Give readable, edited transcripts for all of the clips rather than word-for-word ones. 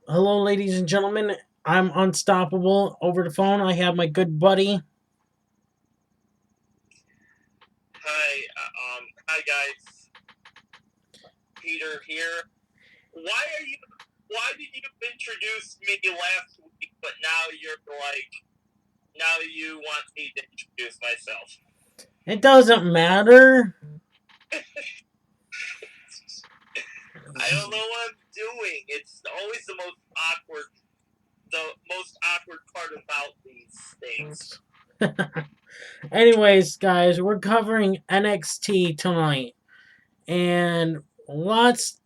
Hello, ladies and gentlemen. I'm unstoppable. Over the phone, I have my good buddy. Hi guys. Peter here. Why are you? Why did you introduce me last week, but now now you want me to introduce myself? It doesn't matter. I don't know what I'm doing. It's always the most awkward part about these things. Anyways, guys, we're covering NXT tonight. And lots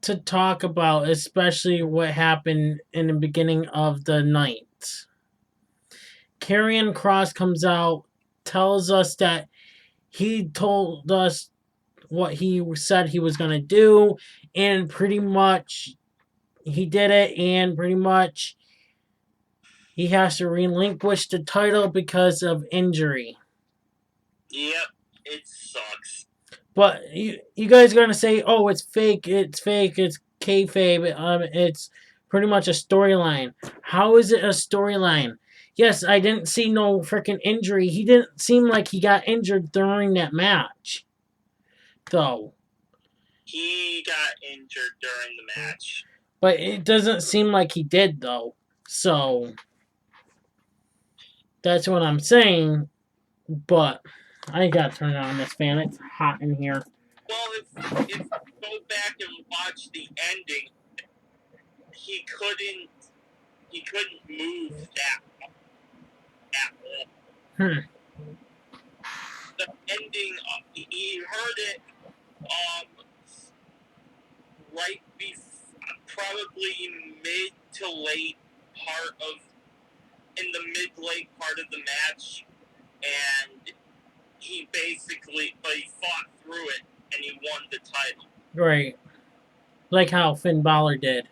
to talk about, especially what happened in the beginning of the night. Karrion Kross comes out, tells us that he told us what he said he was going to do, and pretty much he did it, and pretty much he has to relinquish the title because of injury. Yep, it sucks. But you guys are going to say, oh, it's fake, it's kayfabe, it's pretty much a storyline. How is it a storyline? Yes, I didn't see no freaking injury. He didn't seem like he got injured during that match, though. He got injured during the match. But it doesn't seem like he did, though. So, that's what I'm saying. But, I gotta turn on this fan. It's hot in here. Well, if you go back and watch the ending, he couldn't move that at all. The ending, he heard it right probably mid to late part of in the mid late part of the match, and but he fought through it and he won the title. Right. Like how Finn Balor did.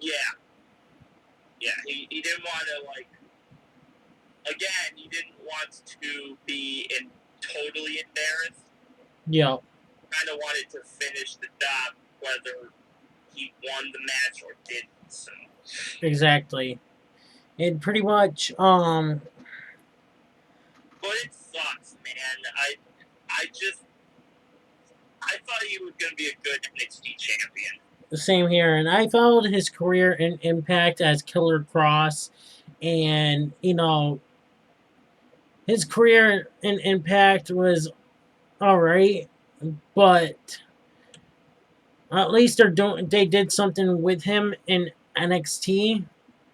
Yeah. Yeah, he didn't want to, again, he didn't want to be totally embarrassed. Yeah. Kind of wanted to finish the job, whether he won the match or didn't. So. Exactly. And pretty much, But it sucks, man. I thought he was going to be a good NXT champion. The same here, and I followed his career in Impact as Killer Kross, and his career in Impact was alright, but at least they did something with him in NXT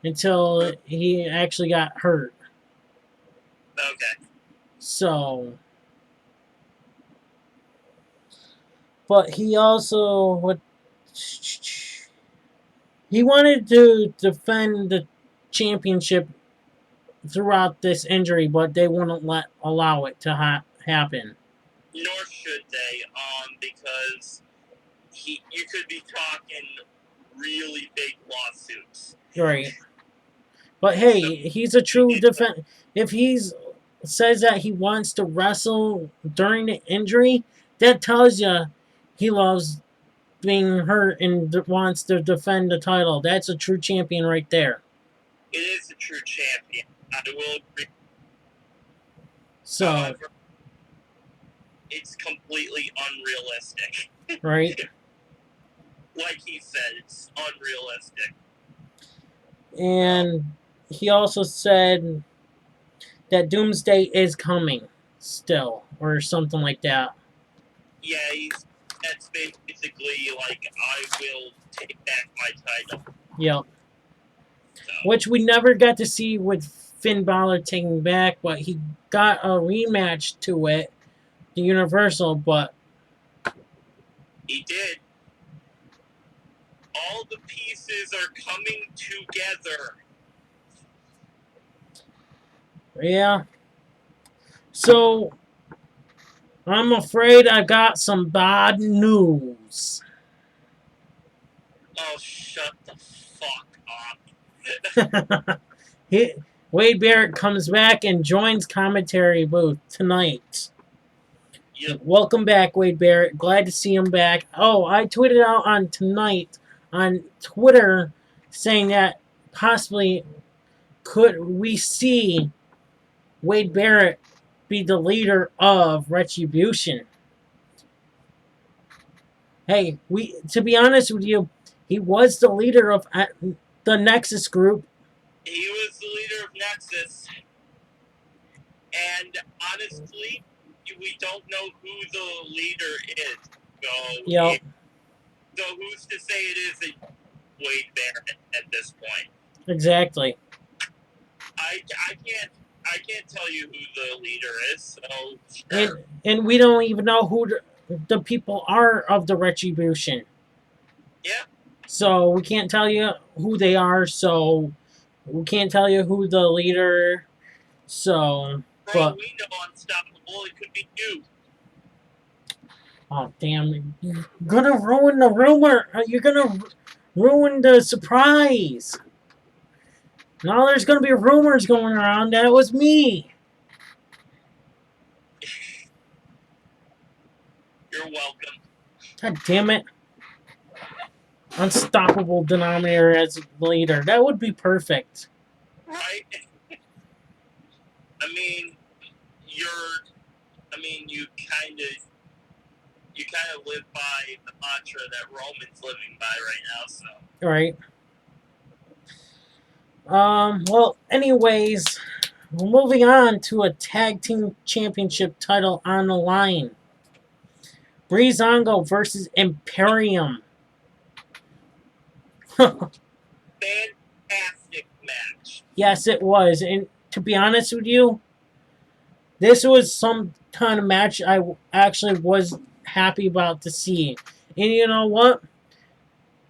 until he actually got hurt. Okay. So, but he also he wanted to defend the championship throughout this injury, but they wouldn't allow it to happen. Nor should they, because you could be talking really big lawsuits. Right. But hey, he's a true defense. If he's says that he wants to wrestle during the injury, that tells you he loves being hurt and wants to defend the title. That's a true champion right there. It is a true champion. I will agree. So, however, it's completely unrealistic. Right? Like he said, it's unrealistic. And he also said that Doomsday is coming still, or something like that. Yeah, that's basically like, I will take back my title. Yep. So. Which we never got to see with Finn Balor taking back, but he got a rematch to it, the Universal, but he did. All the pieces are coming together. Yeah. So, I'm afraid I got some bad news. Oh, shut the fuck up. Wade Barrett comes back and joins commentary booth tonight. Yep. Welcome back, Wade Barrett. Glad to see him back. Oh, I tweeted out on tonight on Twitter saying that possibly could we see Wade Barrett be the leader of Retribution? Hey, we to be honest with you, he was the leader of the Nexus group. He was the leader of Nexus, and honestly, we don't know who the leader is. So, Yep. So who's to say it isn't Wade Barrett at this point? Exactly. I can't tell you who the leader is. So sure. And we don't even know who the people are of the Retribution. Yeah. So we can't tell you who they are. So we can't tell you who the leader. So, for all we know, Unstoppable, it could be you. Oh damn! You're gonna ruin the rumor. You're gonna ruin the surprise. Now there's gonna be rumors going around that it was me. You're welcome. God damn it! Unstoppable Denominator as leader. That would be perfect. Right? I mean, you kind of live by the mantra that Roman's living by right now, so. Right. Well, anyways, moving on to a tag team championship title on the line. Breezango versus Imperium. Fantastic match. Yes, it was. And to be honest with you, this was some kind of match I actually was happy about to see. And you know what?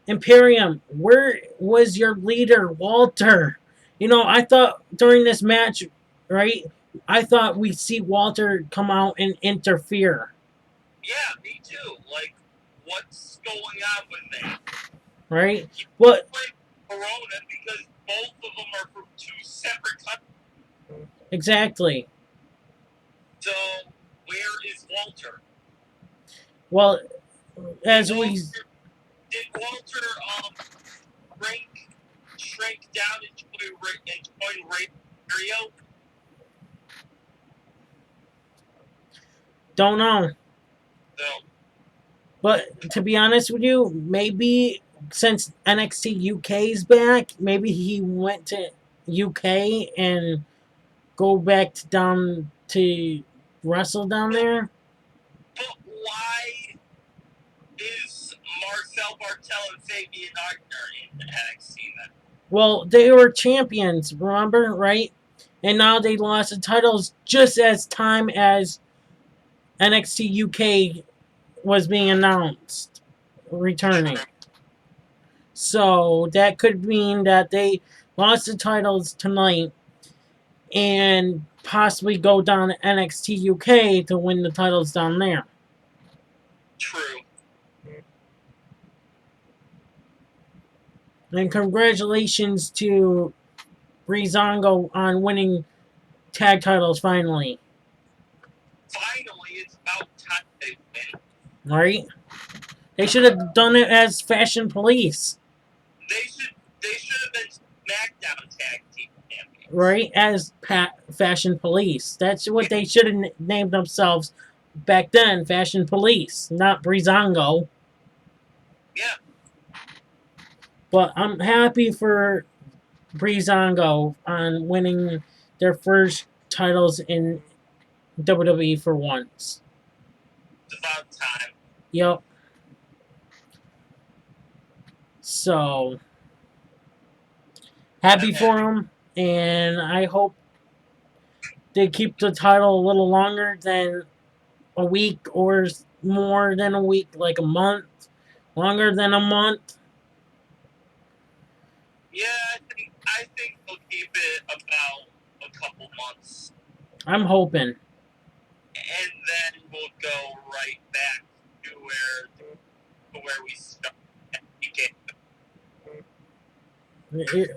Imperium, where was your leader, Walter? You know, I thought during this match, right? I thought we'd see Walter come out and interfere. Yeah, me too. Like, what's going on with that? Right? What? Corona, because both of them are from two separate countries. Exactly. So, where is Walter? Well, as we. Did Walter shrink down and join Rio? Don't know. No. But to be honest with you, maybe since NXT UK's back, maybe he went to UK and go back to down to wrestle down there. But why is Marcel Bartel and Fabian Aichner in NXT then? Well, they were champions, remember, right? And now they lost the titles just as time as NXT UK was being announced returning. So that could mean that they lost the titles tonight and possibly go down to NXT UK to win the titles down there. True. And congratulations to Breezango on winning tag titles finally. Finally, it's about time they win. Right? They should have done it as Fashion Police. They should have been SmackDown tag team champions. Right? As Fashion Police. That's what they should have named themselves back then, Fashion Police, not Breezango. Yeah. But I'm happy for Breezango on winning their first titles in WWE for once. It's about time. Yep. So, happy for them, and I hope they keep the title a little longer than a week or more than a week, like a month, longer than a month. Yeah, I think they'll keep it about a couple months. I'm hoping. And then we'll go right back to where we started.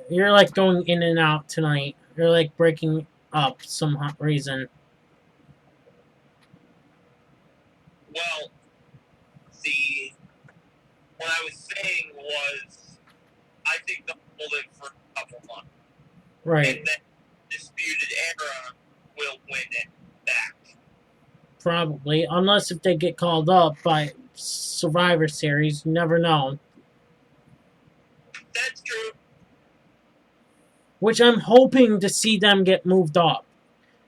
You're like going in and out tonight. You're like breaking up some reason. Well, what I was saying was, I think the Right. And then Disputed Era will win it back. Probably. Unless if they get called up by Survivor Series. You never know. That's true. Which I'm hoping to see them get moved up.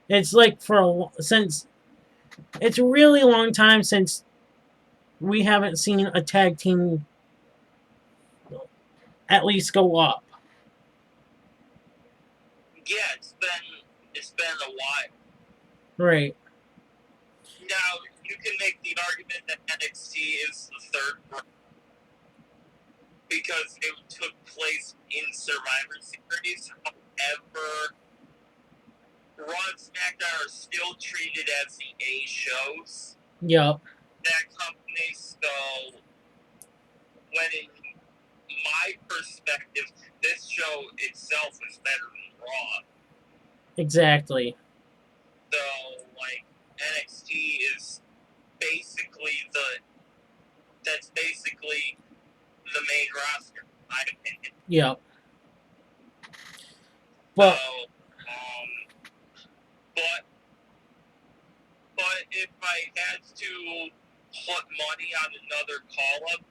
It's like since it's a really long time since we haven't seen a tag team at least go up. Yeah, it's been a while. Right. Now you can make the argument that NXT is the third brand because it took place in Survivor Series. However, Raw and SmackDown are still treated as the A shows. Yep. That company, so when in my perspective, this show itself is better than Raw. Exactly. So, like, NXT is basically that's basically the main roster, in my opinion. Yep. Well, So, but if I had to put money on another call-up,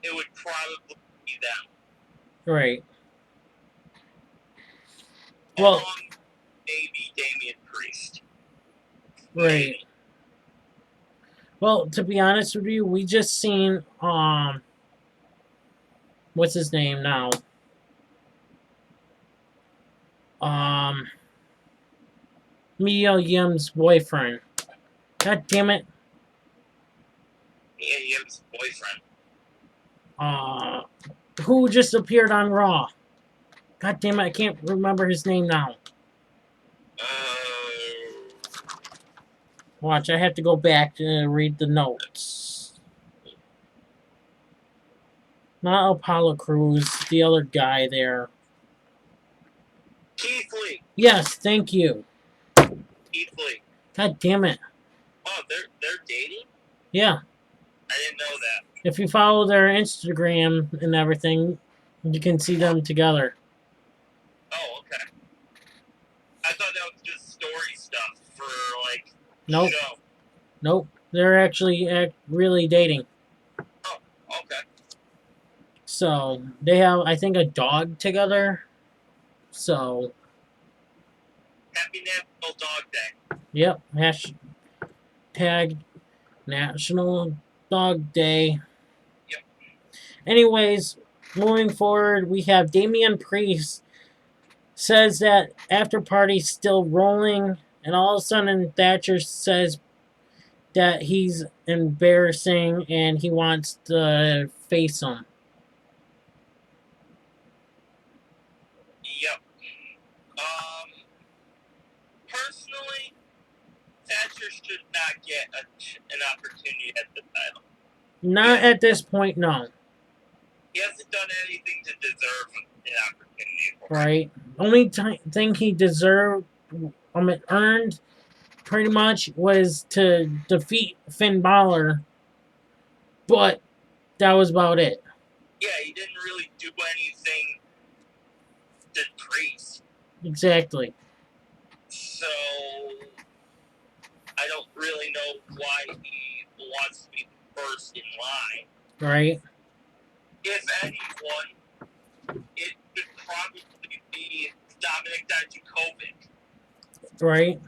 it would probably be them. right. Well, Maybe Damian Priest. right. Maybe. Well, to be honest with you, we just seen what's his name now? Mia Yim's boyfriend. God damn it. Mia Yim's boyfriend. Who just appeared on Raw? God damn it, I can't remember his name now. Watch, I have to go back to read the notes. Not Apollo Crews, the other guy there. Keith Lee. Yes, thank you. Keith Lee. God damn it. Oh, they're dating? Yeah. I didn't know that. If you follow their Instagram and everything, you can see them together. Oh, okay. I thought that was just story stuff for, like, Nope. show. Nope. They're actually really dating. Oh, okay. So, they have, I think, a dog together. So. Happy National Dog Day. Yep. Hashtag National Dog Day. Yep. Anyways, moving forward, we have Damian Priest says that after party's still rolling, and all of a sudden Thatcher says that he's embarrassing and he wants to face him. Yep. Personally, Thatcher should not get an opportunity at the title. Not at this point, no. He hasn't done anything to deserve an opportunity. Right. Only thing he deserved, earned, pretty much, was to defeat Finn Balor. But that was about it. Yeah, he didn't really do anything to Priest. Exactly. So, I don't really know why he wants to be first in line. Right. If anyone, it should probably be Dominic Dijakovic. Right.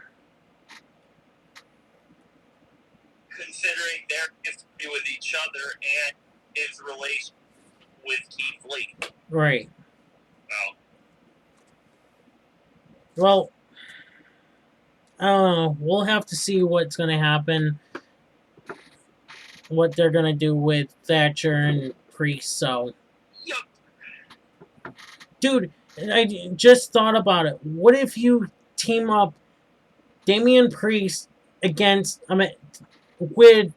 Considering their history with each other and his relation with Keith Lee. Right. Well, I don't know. We'll have to see what's going to happen. What they're going to do with Thatcher and Priest, so. Yep. Dude, I just thought about it. What if you team up Damian Priest with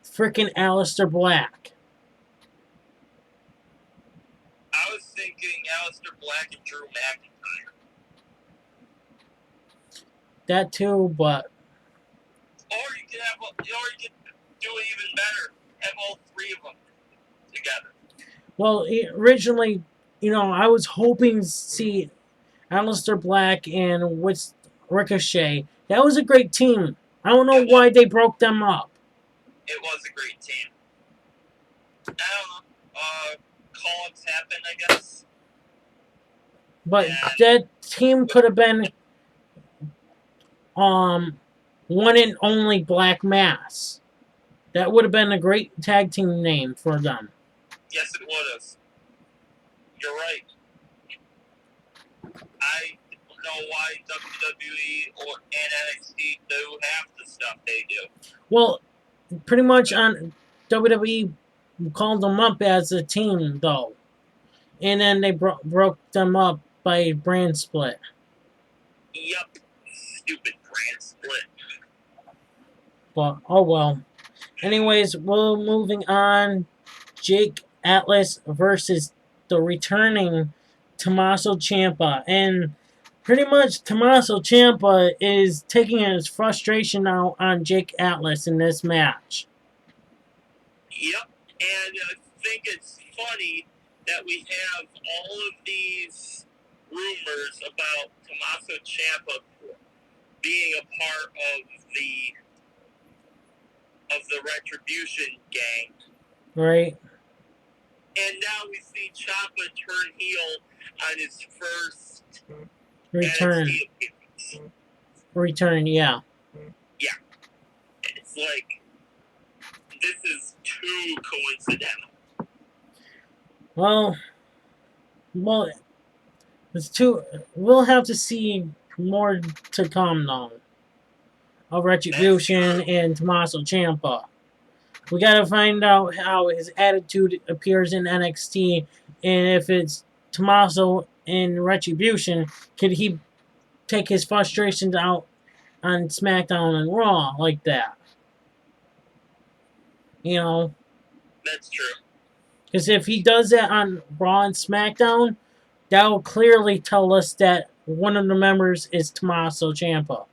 freaking Aleister Black? I was thinking Aleister Black and Drew McIntyre. That too, but. Or you can do it even better. Have all three of them together. Well, originally, I was hoping to see Aleister Black and with Ricochet. That was a great team. I don't know It why was. they broke them up. It was a great team. I don't know. Call-ups happen, I guess. But And that team could have been one and only Black Mass. That would have been a great tag team name for them. yes, it would have. You're right. I don't know why WWE or NXT do half the stuff they do. Well, pretty much on WWE called them up as a team though, and then they broke them up by brand split. Yup. Stupid brand split. But oh well. Anyways, we're moving on. Jake Atlas versus the returning Tommaso Ciampa, and pretty much Tommaso Ciampa is taking his frustration out on Jake Atlas in this match. Yep. And I think it's funny that we have all of these rumors about Tommaso Ciampa being a part of the Retribution gang. Right? And now we see Ciampa turn heel on his first Return. NXT appearance. Return, yeah. Yeah. It's like, this is too coincidental. Well, it's too. We'll have to see more to come though of Retribution and Tommaso Ciampa. We gotta find out how his attitude appears in NXT, and if it's Tommaso in Retribution, could he take his frustrations out on SmackDown and Raw like that? You know, That's true. because if he does that on Raw and SmackDown, that will clearly tell us that one of the members is Tommaso Ciampa.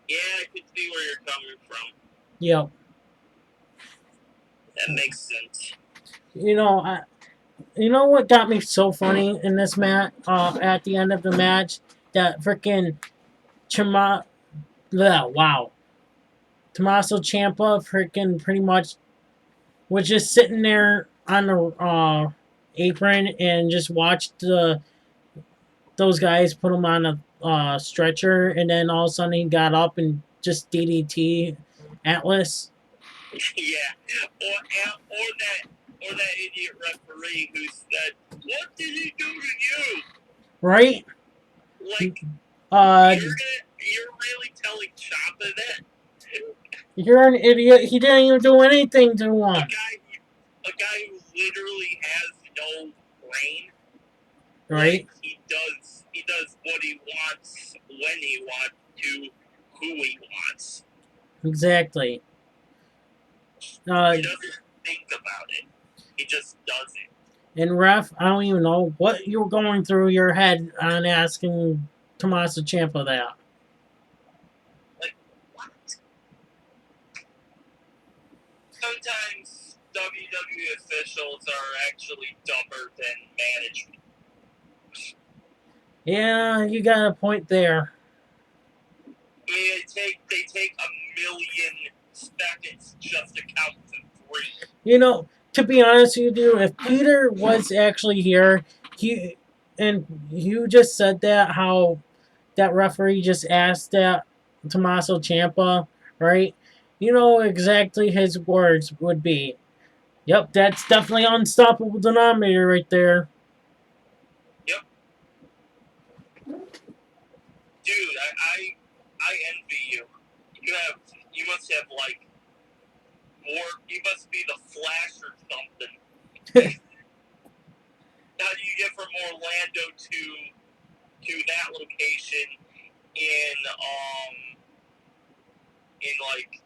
Yeah, I can see where you're coming from. Yep. That makes sense. You know what got me so funny in this match? At the end of the match, that freaking wow, Tommaso Ciampa freaking pretty much was just sitting there on the apron and just watched those guys put him on a stretcher, and then all of a sudden he got up and just DDT Atlas. Yeah, or that idiot referee who said, "What did he do to you?" Right? Like, you're really telling Ciampa that? You're an idiot. He didn't even do anything to him. A guy who literally has no brain. Right? Like, he does what he wants when he wants to, who he wants. Exactly. He doesn't think about it. He just does it. And ref, I don't even know what you were going through your head on asking Tommaso Ciampa that. Like, what? Sometimes WWE officials are actually dumber than management. Yeah, you got a point there. I mean, they take a million seconds just to count to 3. You know, to be honest with you, if Peter was actually here, you just said that how that referee just asked that Tommaso Ciampa, right? You know exactly his words would be. Yep, that's definitely unstoppable denominator right there. Yep. Dude, I envy you. You must have like more. You must be the Flash or something. How do you get from Orlando to that location in like,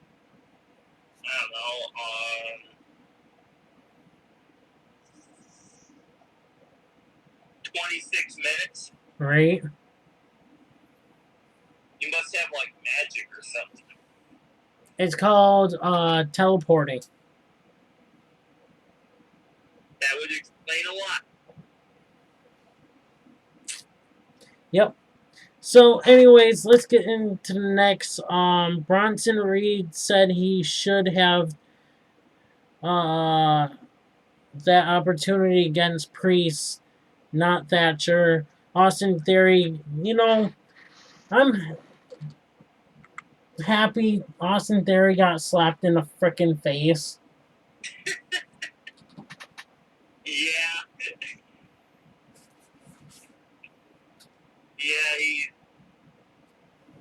I don't know, 26 minutes? Right? You must have like magic or something. It's called teleporting. That would explain a lot. Yep. So, anyways, let's get into the next. Bronson Reed said he should have uh, that opportunity against Priest, not Thatcher. Austin Theory, I'm happy Austin Theory got slapped in the frickin' face. Yeah.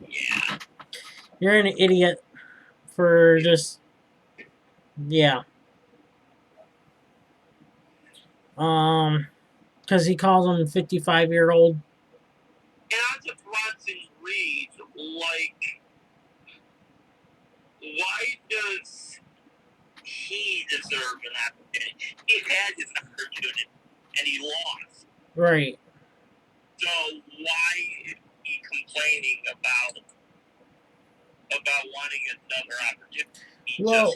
Yeah. You're an idiot for just, yeah. Because he calls him 55-year-old. And on to Bronson Reed, like, why does he deserve an opportunity? He had his opportunity, and he lost. Right. So why is he complaining about wanting another opportunity? Well,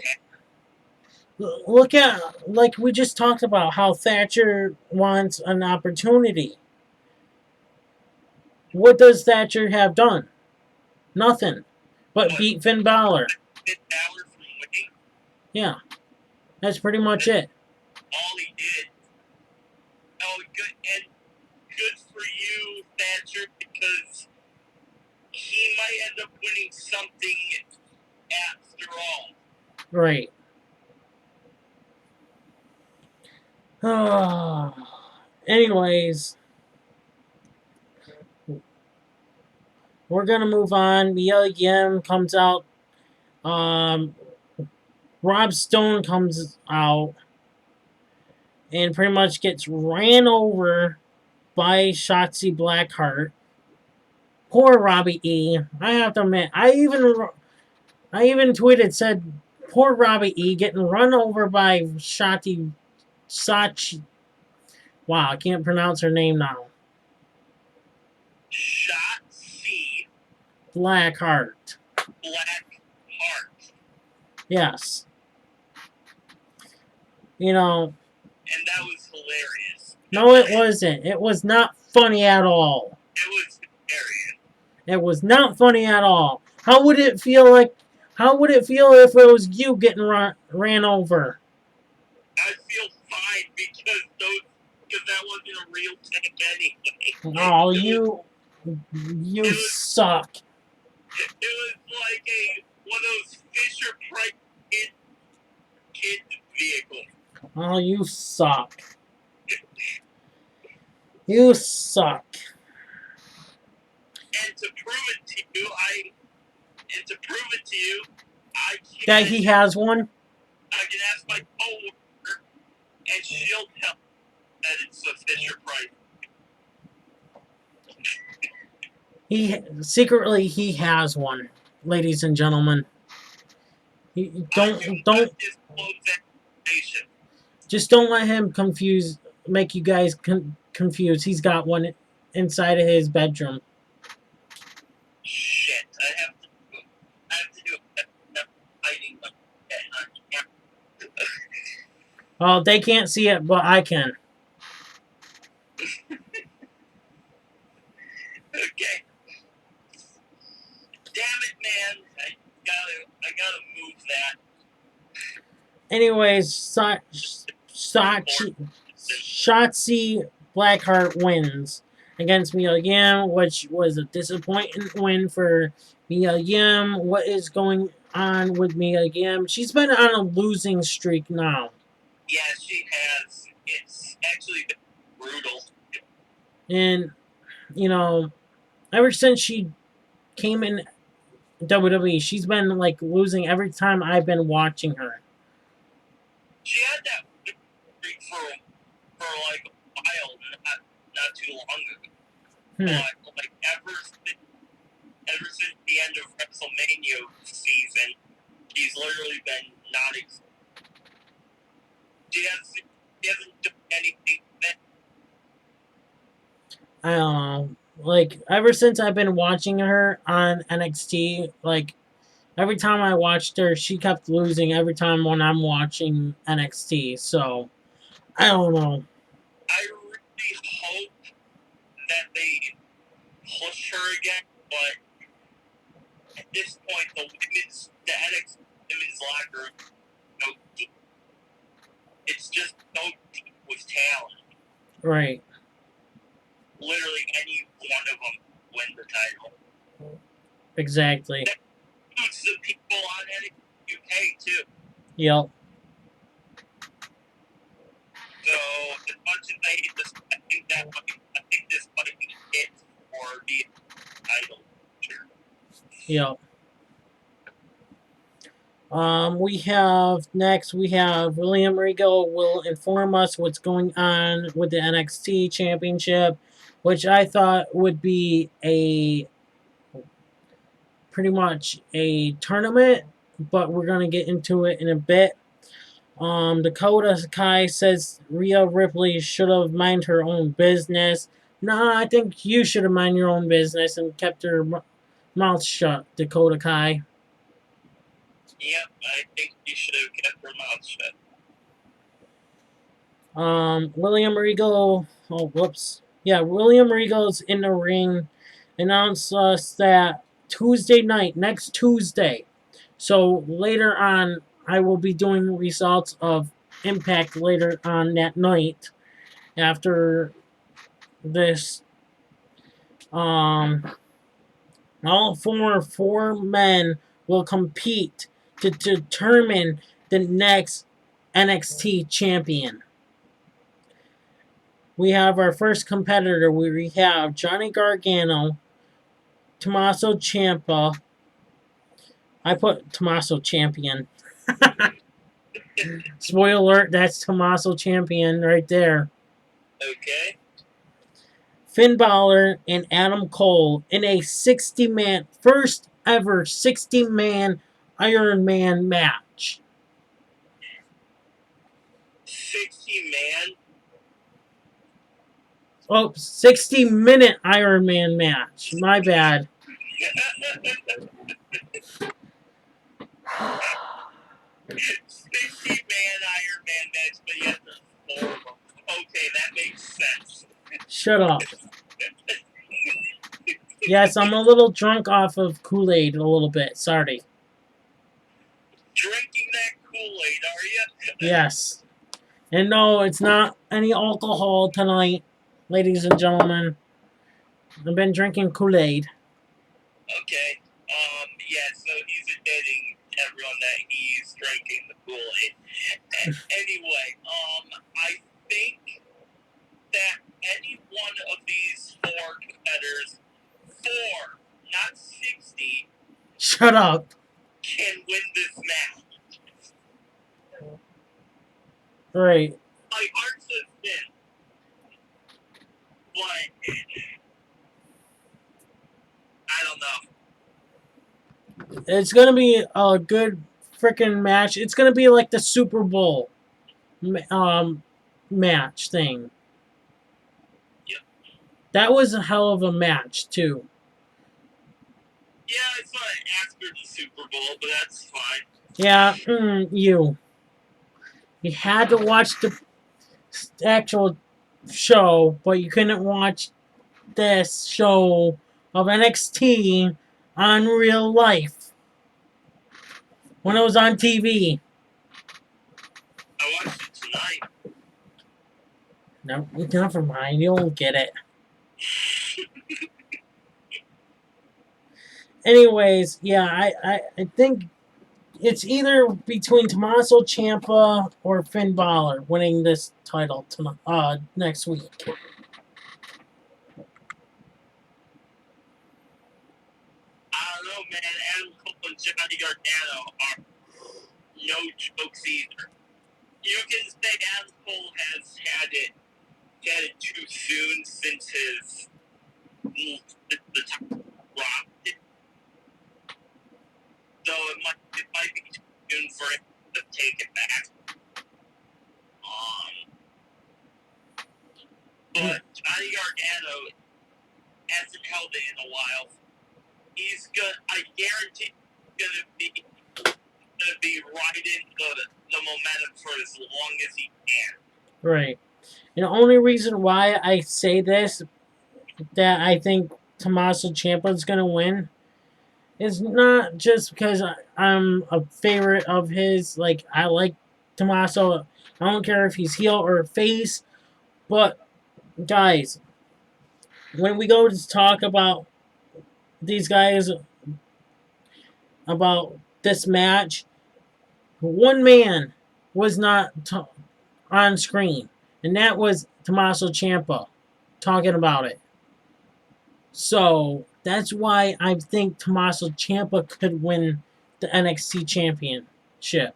look at, like we just talked about, how Thatcher wants an opportunity. What does Thatcher have done? Nothing. But beat Finn Balor. Finn Balor from winning? Yeah. That's pretty much it. All he did. Oh, good. And good for you, Thatcher, because he might end up winning something after all. Right. Anyways, we're gonna move on. Mia Yim comes out. Rob Stone comes out and pretty much gets ran over by Shotzi Blackheart. Poor Robbie E. I have to admit, I even tweeted, said, poor Robbie E. getting run over by Shotzi. Wow, I can't pronounce her name now. Shotzi Blackheart. Yes. And that was hilarious. No, it wasn't. It was not funny at all. It was hilarious. It was not funny at all. How would it feel if it was you getting ran over? I feel fine because that wasn't a real thing anyway. Oh, you suck. It was like one of those Fisher Price kid vehicles. Oh, you suck. You suck. And to prove it to you, I can, that he has one. I can ask my coworker, and she'll tell me that it's a Fisher Price. He has one, ladies and gentlemen. Don't just don't let him make you guys confused. He's got one inside of his bedroom. Shit, I have to do hiding on camera. Oh, they can't see it, but I can. Okay. Damn it, man! I gotta move that. Anyways, Shotzi Blackheart wins against Mia Yim, which was a disappointing win for Mia Yim. What is going on with Mia Yim? She's been on a losing streak now. Yeah, she has. It's actually been brutal. And, ever since she came in WWE, she's been, losing every time I've been watching her. She had that streak for a while, not too long ago. But, ever since the end of WrestleMania season, she's literally been she hasn't done anything. I don't know. Ever since I've been watching her on NXT, every time I watched her, she kept losing every time when I'm watching NXT. So, I don't know. I really hope that they push her again, but at this point, the NXT women's locker room, no deep. It's just so deep with talent. Right. Literally, any one of them win the title. Exactly. That includes the people on NXT UK too. Yep. So as much as I hate this, I think this might be it for the title. Sure. Yep. We have William Regal will inform us what's going on with the NXT Championship, which I thought would be a pretty much a tournament, but we're gonna get into it in a bit. Dakota Kai says Rhea Ripley should have minded her own business. Nah, I think you should have minded your own business and kept your mouth shut, Dakota Kai. Yep, I think you should have kept her mouth shut. William Regal. Oh, whoops. Yeah, William Regal's in the ring. Announced us that Tuesday night, next Tuesday. So later on, I will be doing results of Impact later on that night. After this, all four men will compete to determine the next NXT champion. We have our first competitor. We have Johnny Gargano, Tommaso Ciampa. I put Tommaso Champion. Spoiler alert, that's Tommaso Champion right there. Okay. Finn Balor and Adam Cole in a 60-man, first ever 60-man Iron Man match. 60 man. Oh, 60-minute Iron Man match. My bad. 60-man Iron Man match, but yet there's 4 of them. Okay, that makes sense. Shut up. Yes, I'm a little drunk off of Kool-Aid a little bit. Sorry. Drinking that Kool-Aid, are you? Yes. And no, it's not any alcohol tonight, ladies and gentlemen. I've been drinking Kool-Aid. Okay. Yeah, so he's admitting to everyone that he's drinking the Kool-Aid. Anyway, I think that any one of these 4 competitors, 4, not 60, Shut up. can win this match. Right. My heart says Finn, but I don't know. It's going to be a good freaking match. It's going to be like the Super Bowl match thing. Yep. That was a hell of a match, too. Yeah, I saw it after the Super Bowl, but that's fine. Yeah, you. You had to watch the actual show, but you couldn't watch this show of NXT on real life when it was on TV. I watched it tonight. No, never mind. You won't get it. Anyways, yeah, I think it's either between Tommaso Ciampa or Finn Balor winning this title next week. I don't know, man. Adam Cole and Johnny Gargano are no jokes either. You can say Adam Cole has had it too soon since the time dropped it. So it might be too soon for him to take it back. But Johnny Gargano hasn't held it in a while. I guarantee he's gonna be riding the momentum for as long as he can. Right. And the only reason why I say this, that I think Tommaso Ciampa is going to win, is not just because I'm a favorite of his. Like, I like Tommaso. I don't care if he's heel or face. But, guys, when we go to talk about these guys, about this match, one man was not on screen, and that was Tommaso Ciampa talking about it. So that's why I think Tommaso Ciampa could win the NXT championship.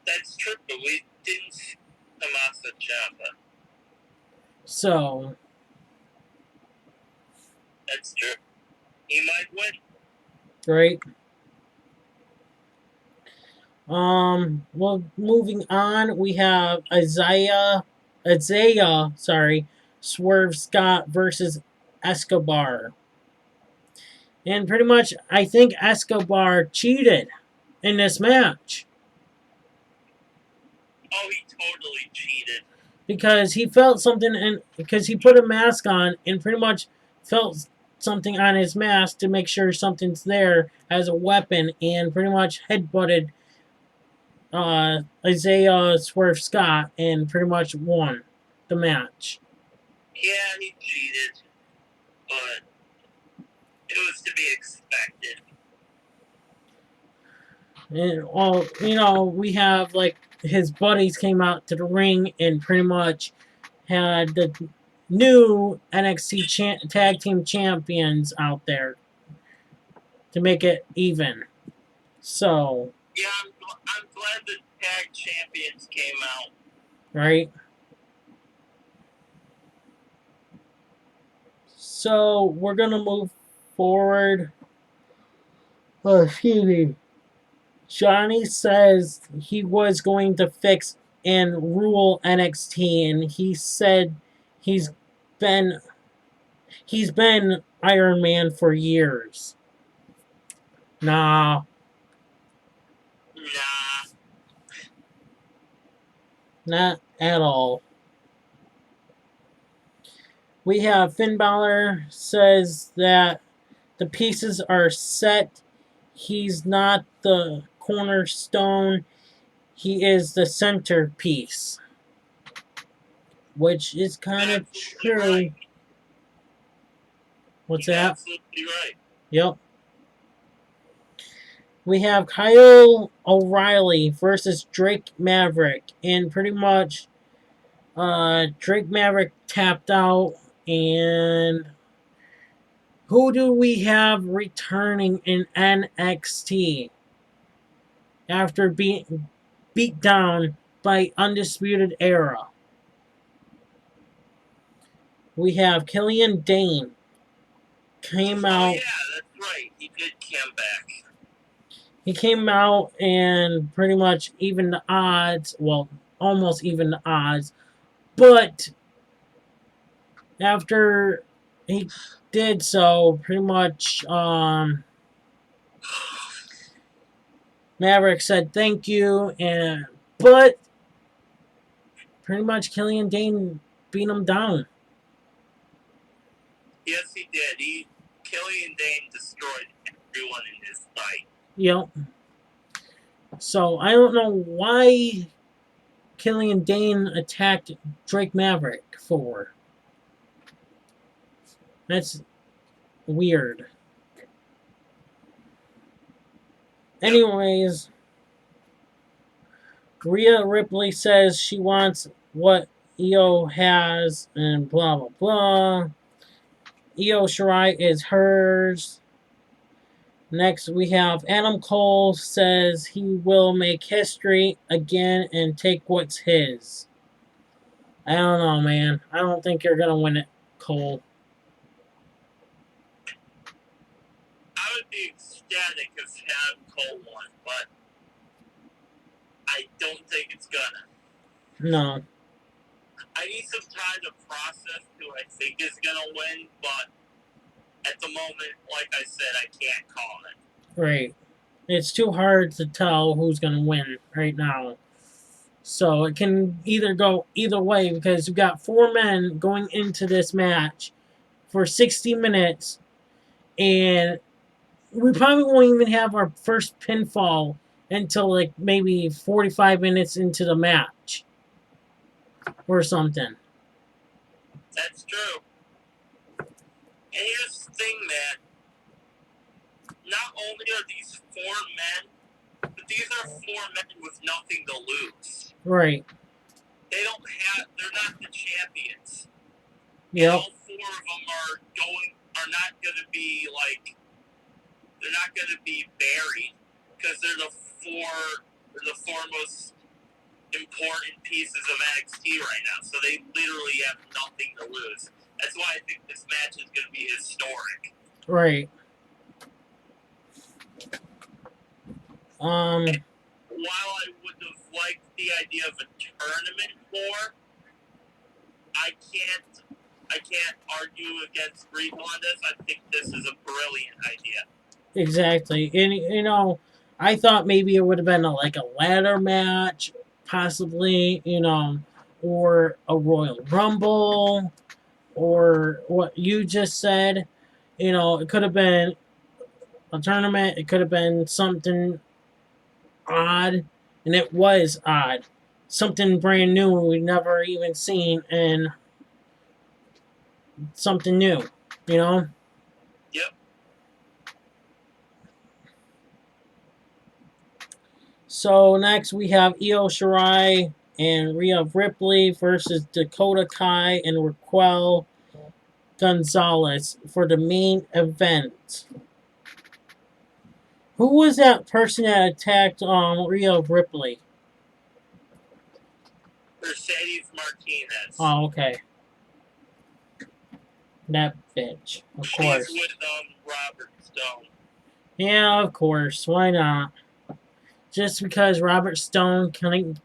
That's true, but we didn't see Tommaso Ciampa. So That's true. He might win. right. Well, moving on, we have Isaiah, Swerve Scott versus Escobar. And pretty much, I think Escobar cheated in this match Oh, he totally cheated. because he felt something, and because he put a mask on and pretty much felt something on his mask to make sure something's there as a weapon, and pretty much headbutted Isaiah Swerve Scott and pretty much won the match. Yeah, he cheated, but it was to be expected. And we have like his buddies came out to the ring and pretty much had the new NXT tag team champions out there to make it even. So, Yeah, I'm glad the tag champions came out. right? So, we're going to move forward. Oh, excuse me. Johnny says he was going to fix and rule NXT, and he said he's been he's been Iron Man for years. Nah, Nah. not at all. We have Finn Balor says that the pieces are set. He's not the cornerstone. He is the centerpiece. Which is kind of true. Right. What's He's that? absolutely right. Yep. We have Kyle O'Reilly versus Drake Maverick. And pretty much Drake Maverick tapped out. And who do we have returning in NXT after being beat down by Undisputed Era? We have Killian Dane came out. Oh yeah, that's right. He did come back. He came out and pretty much even the odds. Well, almost even the odds. But after he did so, pretty much Maverick said thank you, and but pretty much Killian Dane beat him down. Yes, he did. Killian Dane destroyed everyone in his fight. Yep. So I don't know why Killian Dane attacked Drake Maverick for. That's weird. Anyways, Rhea Ripley says she wants what Io has and blah blah blah. Io Shirai is hers. Next, we have Adam Cole says he will make history again and take what's his. I don't know, man. I don't think you're going to win it, Cole. I would be ecstatic if Adam Cole won, but I don't think it's gonna. No. I need some time to process who I think is gonna win, but at the moment, like I said, I can't call it. Right. It's too hard to tell who's going to win right now. So it can either go either way because you've got 4 men going into this match for 60 minutes, and we probably won't even have our first pinfall until like maybe 45 minutes into the match or something. That's true. And here's the thing, man. Not only are these 4 men, but these are 4 men with nothing to lose. Right. They're not the champions. Yep. And all 4 of them are not going to be like, they're not going to be buried because they're the four most important pieces of NXT right now. So they literally have nothing to lose. That's why I think this match is going to be historic. Right. While I would have liked the idea of a tournament more, I can't argue against Regal on this. I think this is a brilliant idea. Exactly. And I thought maybe it would have been like a ladder match, possibly, or a Royal Rumble, or what you just said. It could have been a tournament. It could have been something odd, and it was odd. Something brand new we've never even seen, and something new, Yep. So next we have Io Shirai and Rhea Ripley versus Dakota Kai and Raquel Gonzalez for the main event. Who was that person that attacked Rhea Ripley? Mercedes Martinez. Oh, okay. That bitch, of course. She's with Robert Stone. Yeah, of course. Why not? Just because Robert Stone can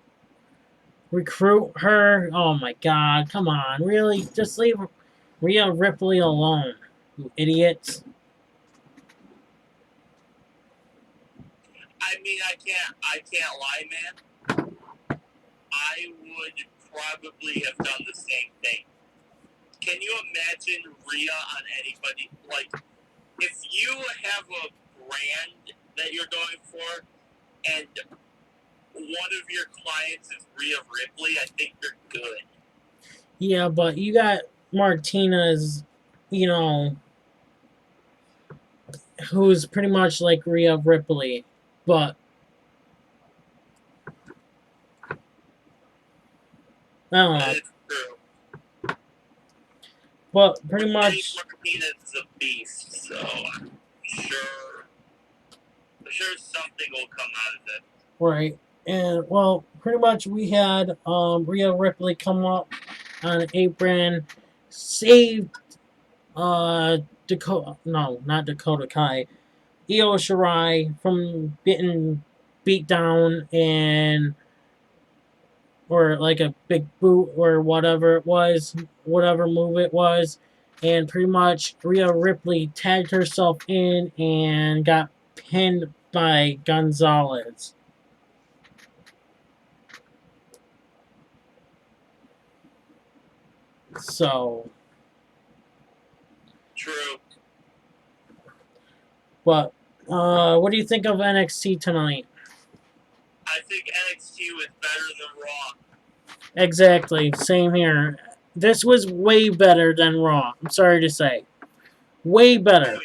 recruit her? Oh my god, come on. Really? Just leave Rhea Ripley alone, you idiots. I mean, I can't lie, man. I would probably have done the same thing. Can you imagine Rhea on anybody? Like, if you have a brand that you're going for, and one of your clients is Rhea Ripley, I think you're good. Yeah, but you got Martinez, who's pretty much like Rhea Ripley, but I don't know. That's true. But pretty much Martinez is a beast, so I'm sure something will come out of it. right. And well, pretty much we had Rhea Ripley come up on an apron, saved Dakota, no, not Dakota Kai, Io Shirai from getting beat down and or like a big boot or whatever it was, whatever move it was, and pretty much Rhea Ripley tagged herself in and got pinned by Gonzalez. So true. But what do you think of NXT tonight? I think NXT was better than Raw. Exactly, same here. This was way better than Raw. I'm sorry to say, way better.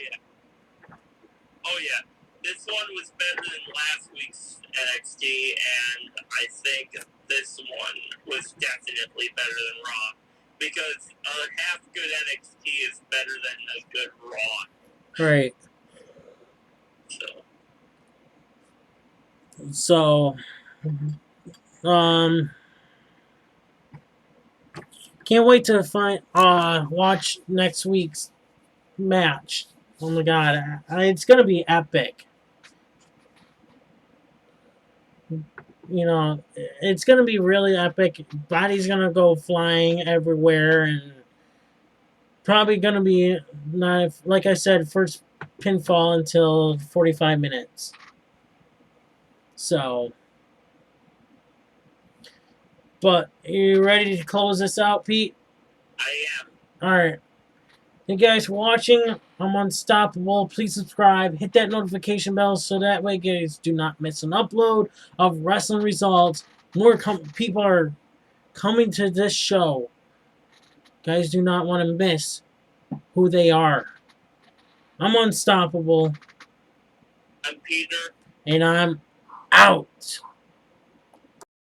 Oh yeah. This one was better than last week's NXT, and I think this one was definitely better than Raw. Because a half good NXT is better than a good Raw. Right. So, can't wait to watch next week's match. Oh my god, it's gonna be epic. It's gonna be really epic. Body's gonna go flying everywhere, and probably gonna be not, like I said, first pinfall until 45 minutes. So But are you ready to close this out, Pete? I am. Alright. Thank you guys for watching. I'm Unstoppable. Please subscribe. Hit that notification bell so that way you guys do not miss an upload of wrestling results. More people are coming to this show. Guys do not want to miss who they are. I'm Unstoppable. I'm Peter. And I'm out.